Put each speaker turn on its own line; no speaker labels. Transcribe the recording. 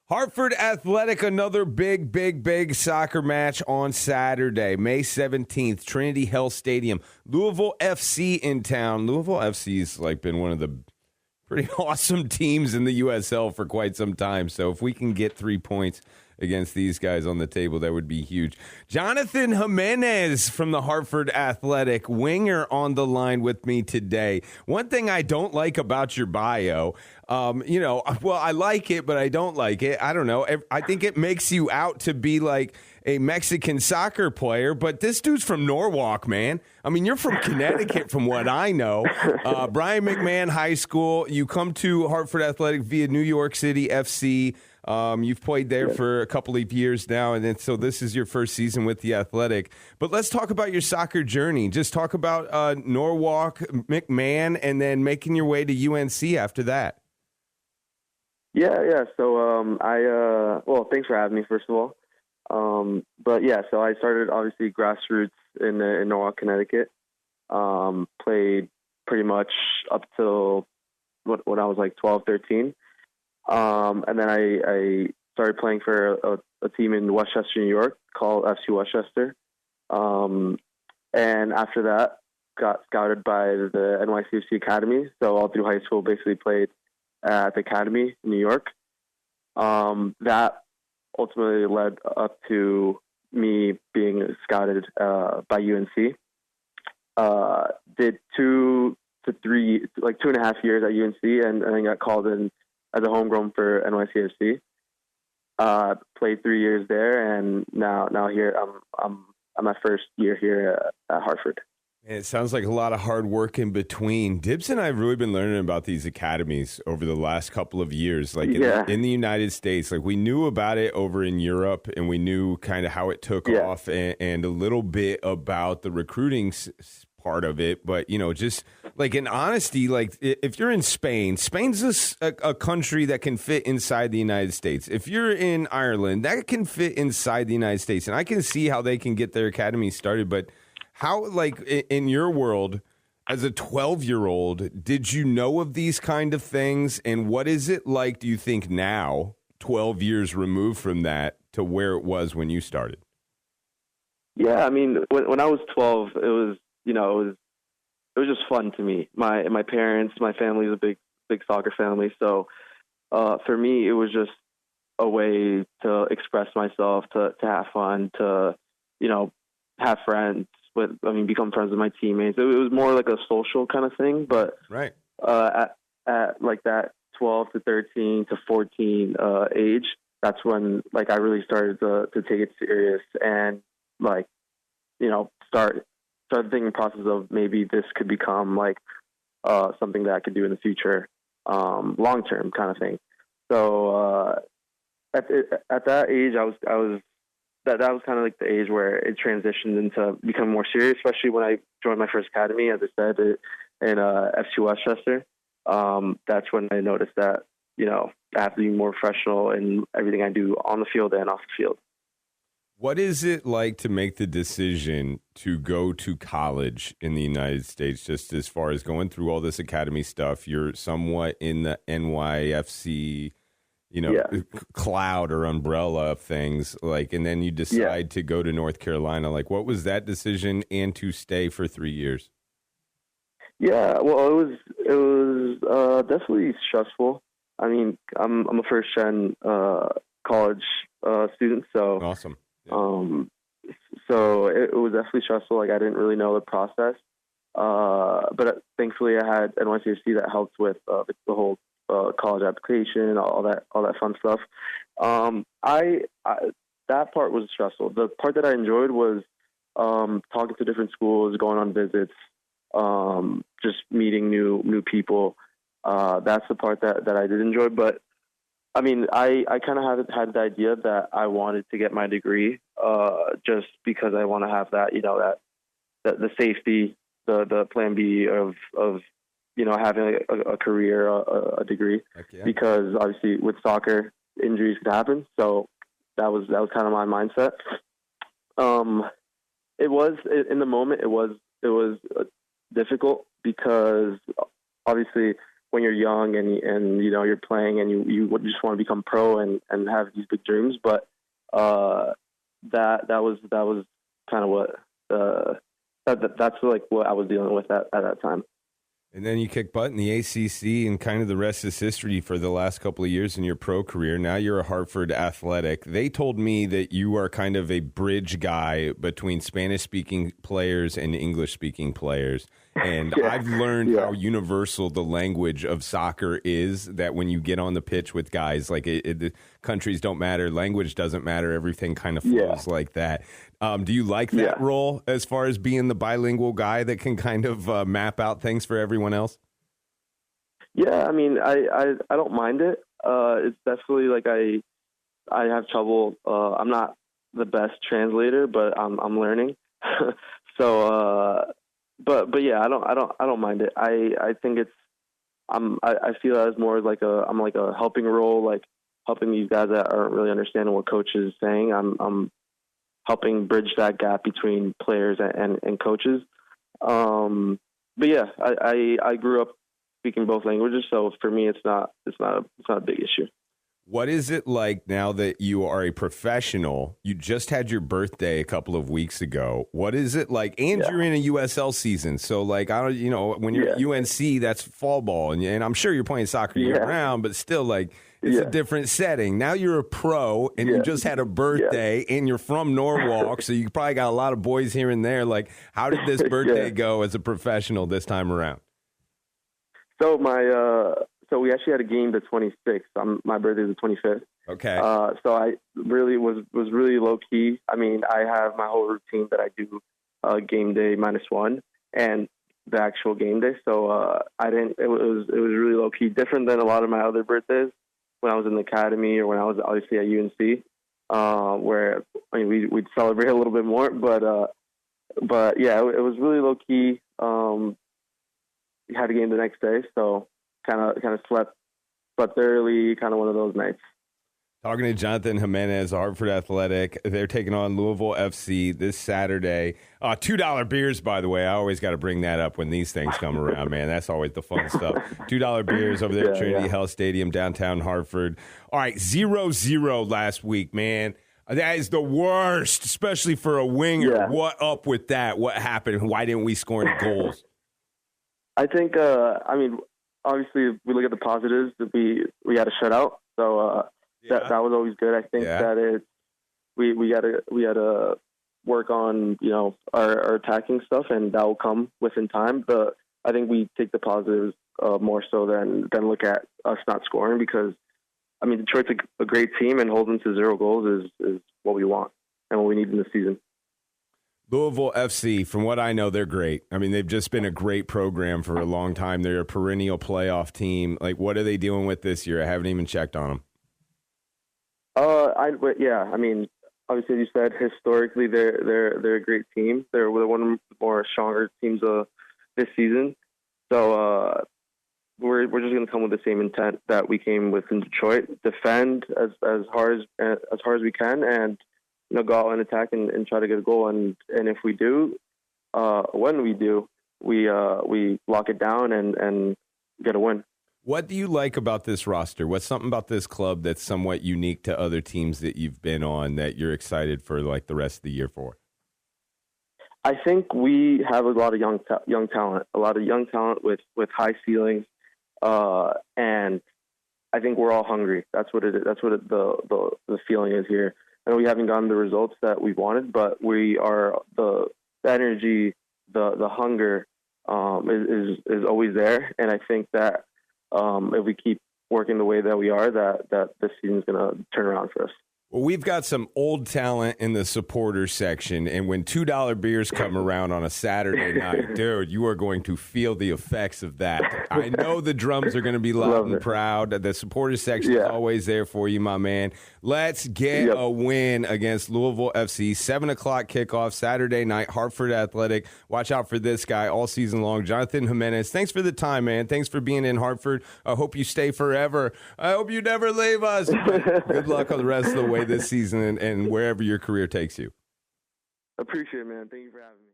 Hartford Athletic, another big soccer match on Saturday, May 17th, Trinity Health Stadium. Louisville FC in town. Louisville FC's been one of the pretty awesome teams in the USL for quite some time. So if we can get 3 points against these guys on the table, that would be huge. Jonathan Jimenez from the Hartford Athletic, winger, on the line with me today. One thing I don't like about your bio, I like it, but I don't like it. I don't know. I think it makes you out to be like a Mexican soccer player, but this dude's from Norwalk, man. I mean, you're from Connecticut from what I know. Brian McMahon High School. You come to Hartford Athletic via New York City FC. You've played there for a couple of years now, and then so this is your first season with the Athletic. But let's talk about your soccer journey. Just talk about Norwalk, McMahon, and then making your way to UNC after that.
Yeah. So thanks for having me, first of all. So I started obviously grassroots in Norwalk, Connecticut. Played pretty much up till when I was like 12, 13. And then I started playing for a team in Westchester, New York called FC Westchester. And after that, got scouted by the NYCFC Academy. So all through high school, basically played at the Academy in New York. That ultimately led up to me being scouted by UNC. Did 2 to 3, like 2.5 years at UNC, and then got called in as a homegrown for NYCFC. Played 3 years there, and now here I'm my first year here at Hartford.
And it sounds like a lot of hard work in between. Dibs and I have really been learning about these academies over the last couple of years. In the United States, we knew about it over in Europe, and we knew kind of how it took off and a little bit about the recruiting part of it. But, just in honesty, if you're in Spain's a country that can fit inside the United States. If you're in Ireland, that can fit inside the United States. And I can see how they can get their academy started. But how, in your world, as a 12-year-old, did you know of these kind of things? And what is it like, do you think, now, 12 years removed from that, to where it was when you started?
Yeah, I mean, when I was 12, it was, it was just fun to me. My parents, my family is a big soccer family. So for me, it was just a way to express myself, to have fun, to, have friends. Become friends with my teammates. It was more like a social kind of thing, but
right.
At like that 12 to 13 to 14 age, that's when I really started to take it serious and start thinking process of maybe this could become something that I could do in the future, long term kind of thing. So at that age, that was kind of the age where it transitioned into becoming more serious, especially when I joined my first academy, as I said, in FC Westchester. That's when I noticed that, I have to be more professional in everything I do on the field and off the field.
What is it like to make the decision to go to college in the United States, just as far as going through all this academy stuff? You're somewhat in the NYFC cloud or umbrella of things, and then you decide to go to North Carolina. What was that decision, and to stay for 3 years?
Yeah, well, it was definitely stressful. I mean, I'm a first gen college student, so
awesome. Yeah.
So it was definitely stressful. I didn't really know the process, but thankfully I had NYCFC that helped with the whole college application, all that fun stuff. That part was stressful. The part that I enjoyed was talking to different schools, going on visits, just meeting new people. That's the part that I did enjoy. But I mean, I kind of had the idea that I wanted to get my degree, just because I want to have that, that the safety, the plan B of having a career, a degree, because obviously with soccer, injuries could happen. So that was kind of my mindset. It was in the moment. It was difficult because obviously when you're young and you know you're playing and you just want to become pro and have these big dreams. But that was kind of what that's like what I was dealing with at that time.
And then you kick butt in the ACC, and kind of the rest is history for the last couple of years in your pro career. Now you're a Hartford Athletic. They told me that you are kind of a bridge guy between Spanish-speaking players and English-speaking players. And I've learned how universal the language of soccer is, that when you get on the pitch with guys, like the countries don't matter, language doesn't matter, everything kind of flows like that. Do you like that role as far as being the bilingual guy that can kind of map out things for everyone else?
Yeah, I mean, I don't mind it. It's definitely like I have trouble. I'm not the best translator, but I'm learning. So, but yeah, I don't mind it. I think it's I feel as more like I'm like a helping role, like helping these guys that aren't really understanding what coach is saying. I'm helping bridge that gap between players and coaches. But yeah, I grew up speaking both languages, so for me, it's not a big issue.
What is it like now that you are a professional? You just had your birthday a couple of weeks ago. What is it like? And you're in a USL season, so like I don't, you know, when you're at UNC, that's fall ball, and I'm sure you're playing soccer year round, but still, like it's a different setting. Now you're a pro, and you just had a birthday, and you're from Norwalk, so you probably got a lot of boys here and there. Like, how did this birthday go as a professional this time around?
So so we actually had a game the 26th. My birthday is the 25th.
Okay.
So I really was really low key. I mean, I have my whole routine that I do game day -1 and the actual game day. So I didn't. It was really low key, different than a lot of my other birthdays when I was in the academy or when I was obviously at UNC, where I mean we'd celebrate a little bit more. But yeah, it was really low key. We had a game the next day, so kind of slept early, kind of one of those nights.
Talking to Jonathan Jimenez, Hartford Athletic. They're taking on Louisville FC this Saturday. $2 beers, by the way. I always got to bring that up when these things come around, man. That's always the fun stuff. $2 beers over there at Trinity Health Stadium, downtown Hartford. All right, 0-0 last week, man. That is the worst, especially for a winger. Yeah. What up with that? What happened? Why didn't we score any goals?
I think, I mean, obviously, if we look at the positives, we had a shutout. So that was always good. I think that we had to work on, you know, our attacking stuff, and that will come within time. But I think we take the positives more so than look at us not scoring, because, I mean, Detroit's a great team, and holding to 0 goals is what we want and what we need in the season.
Louisville FC, from what I know, they're great. I mean, they've just been a great program for a long time. They're a perennial playoff team. Like, what are they dealing with this year? I haven't even checked on them.
I mean, obviously, as you said, historically, they're a great team. They're one of the more stronger teams this season. So we're just going to come with the same intent that we came with in Detroit: defend as hard as we can, and you know, go out and attack and try to get a goal. And if we do, when we do, we lock it down and get a win.
What do you like about this roster? What's something about this club that's somewhat unique to other teams that you've been on that you're excited for, like, the rest of the year for?
I think we have a lot of young talent with high ceilings, and I think we're all hungry. That's what it is. That's what the feeling is here. I know we haven't gotten the results that we wanted, but we are the energy, the hunger is always there, and I think that if we keep working the way that we are, that this season's going to turn around for us.
Well, we've got some old talent in the supporters section, and when $2 beers come around on a Saturday night, dude, you are going to feel the effects of that. I know the drums are going to be loud and proud. The supporters section is always there for you, my man. Let's get a win against Louisville FC. 7 o'clock kickoff Saturday night, Hartford Athletic. Watch out for this guy all season long. Jonathan Jimenez, thanks for the time, man. Thanks for being in Hartford. I hope you stay forever. I hope you never leave us. Good luck on the rest of the way this season and wherever your career takes you.
Appreciate it, man. Thank you for having me.